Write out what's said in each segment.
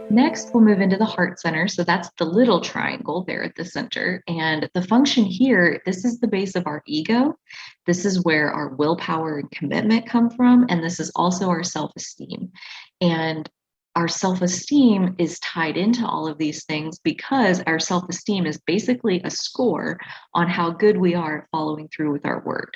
Next, we'll move into the heart center. So that's the little triangle there at the center. And the function here, this is the base of our ego. This is where our willpower and commitment come from. And this is also our self-esteem. And our self-esteem is tied into all of these things because our self-esteem is basically a score on how good we are at following through with our word.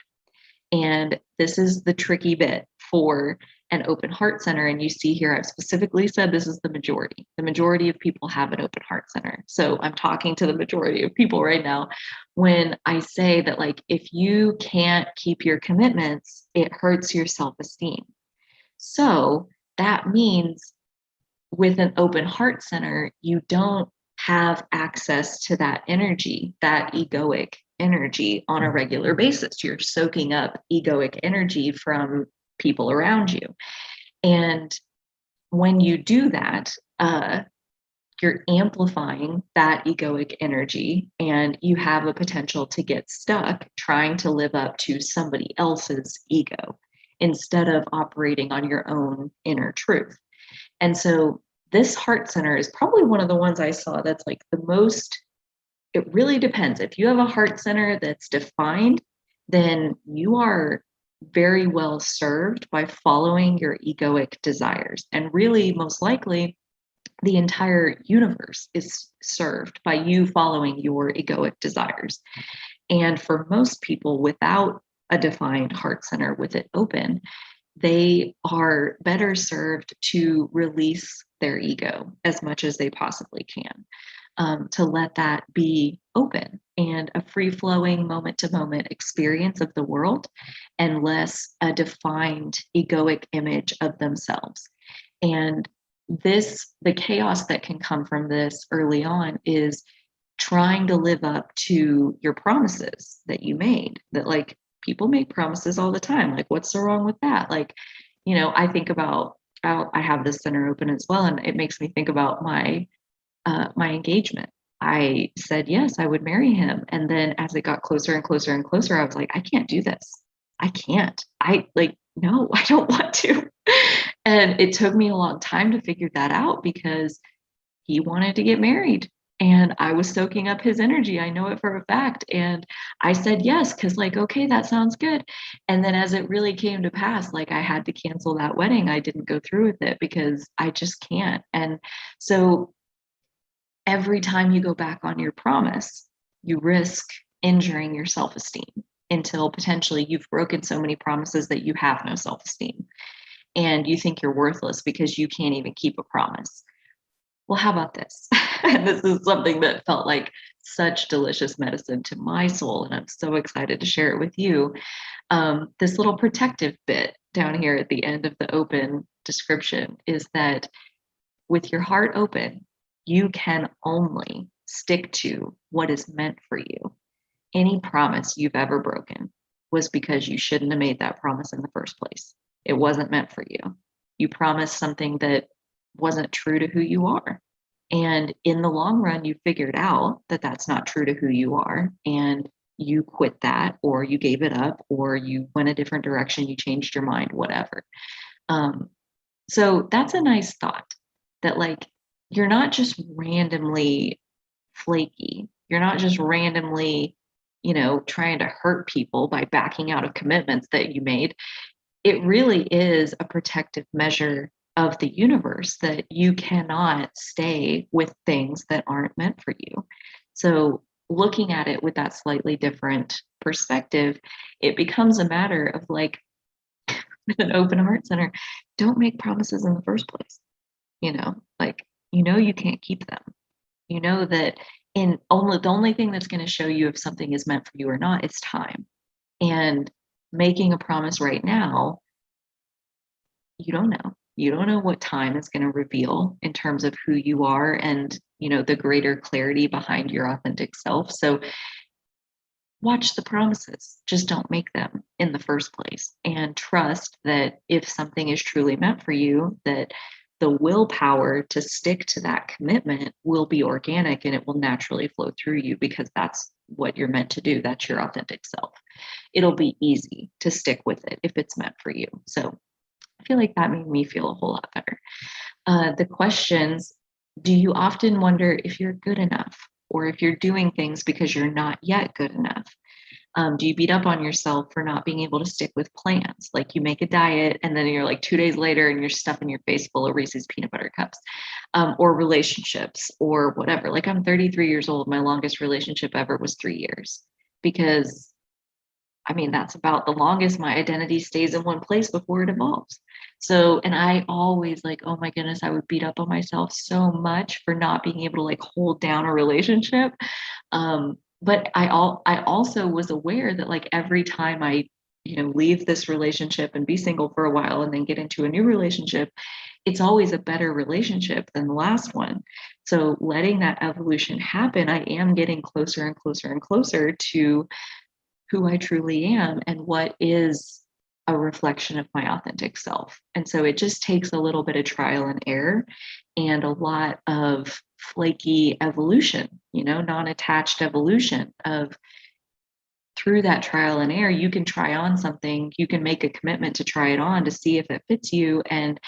And this is the tricky bit for an open heart center. And you see here, I've specifically said this is the majority. The majority of people have an open heart center. So I'm talking to the majority of people right now when I say that, like, if you can't keep your commitments, it hurts your self-esteem. So that means with an open heart center, you don't have access to that energy, that egoic energy on a regular basis. You're soaking up egoic energy from people around you. And when you do that, you're amplifying that egoic energy, and you have a potential to get stuck trying to live up to somebody else's ego instead of operating on your own inner truth. And so this heart center is probably one of the ones I saw that's like the most, it really depends. If you have a heart center that's defined, then you are very well served by following your egoic desires. And really, most likely, the entire universe is served by you following your egoic desires. And for most people without a defined heart center with it open, they are better served to release their ego as much as they possibly can, to let that be open and a free-flowing moment-to-moment experience of the world, and less a defined egoic image of themselves. And the chaos that can come from this early on is trying to live up to your promises that you made, that, like, people make promises all the time. Like, what's so wrong with that? Like, I think about, I have this center open as well, and it makes me think about my engagement. I said, yes, I would marry him. And then as it got closer and closer and closer, I was like, I can't do this. I can't. No, I don't want to. And it took me a long time to figure that out because he wanted to get married. And I was soaking up his energy. I know it for a fact. And I said yes, because, like, okay, that sounds good. And then as it really came to pass, like, I had to cancel that wedding. I didn't go through with it because I just can't. And so every time you go back on your promise, you risk injuring your self-esteem until potentially you've broken so many promises that you have no self-esteem. And you think you're worthless because you can't even keep a promise. Well, how about this? And this is something that felt like such delicious medicine to my soul, and I'm so excited to share it with you. This little protective bit down here at the end of the open description is that with your heart open, you can only stick to what is meant for you. Any promise you've ever broken was because you shouldn't have made that promise in the first place. It wasn't meant for you. You promised something that wasn't true to who you are. And in the long run, you figured out that that's not true to who you are. And you quit that, or you gave it up, or you went a different direction, you changed your mind, whatever. So that's a nice thought, that, like, you're not just randomly flaky. You're not just randomly, trying to hurt people by backing out of commitments that you made. It really is a protective measure of the universe that you cannot stay with things that aren't meant for you. So looking at it with that slightly different perspective, it becomes a matter of, like, with an open heart center, don't make promises in the first place. You can't keep them. You know that the only thing that's going to show you if something is meant for you or not is time. And making a promise right now, you don't know. You don't know what time is going to reveal in terms of who you are and, the greater clarity behind your authentic self. So watch the promises, just don't make them in the first place, and trust that if something is truly meant for you, that the willpower to stick to that commitment will be organic and it will naturally flow through you, because that's what you're meant to do. That's your authentic self. It'll be easy to stick with it if it's meant for you. So I feel like that made me feel a whole lot better. The questions, do you often wonder if you're good enough or if you're doing things because you're not yet good enough? Do you beat up on yourself for not being able to stick with plans? Like you make a diet and then you're like 2 days later and you're stuffing your face full of Reese's peanut butter cups, or relationships or whatever. Like I'm 33 years old. My longest relationship ever was 3 years because I mean, that's about the longest my identity stays in one place before it evolves. So, and I always like, oh my goodness, I would beat up on myself so much for not being able to like hold down a relationship. But I also was aware that like every time I, leave this relationship and be single for a while and then get into a new relationship, it's always a better relationship than the last one. So letting that evolution happen, I am getting closer and closer and closer to who I truly am and what is a reflection of my authentic self. And so it just takes a little bit of trial and error and a lot of flaky evolution, non-attached evolution of through that trial and error, you can try on something, you can make a commitment to try it on to see if it fits you. And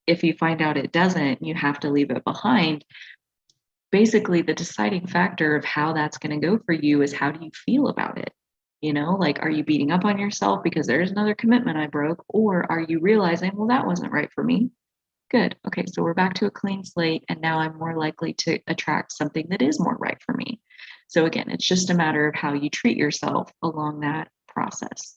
if you find out it doesn't, you have to leave it behind. Basically, the deciding factor of how that's going to go for you is how do you feel about it? Like, are you beating up on yourself because there's another commitment I broke? Or are you realizing, well, that wasn't right for me? Good. Okay, so we're back to a clean slate, and now I'm more likely to attract something that is more right for me. So, again, it's just a matter of how you treat yourself along that process.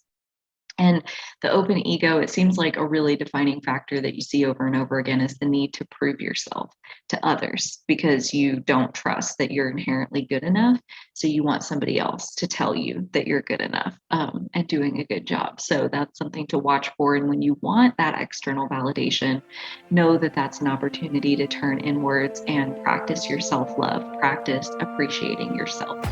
And the open ego, it seems like a really defining factor that you see over and over again is the need to prove yourself to others because you don't trust that you're inherently good enough. So you want somebody else to tell you that you're good enough, and doing a good job. So that's something to watch for. And when you want that external validation, know that that's an opportunity to turn inwards and practice your self love, practice appreciating yourself.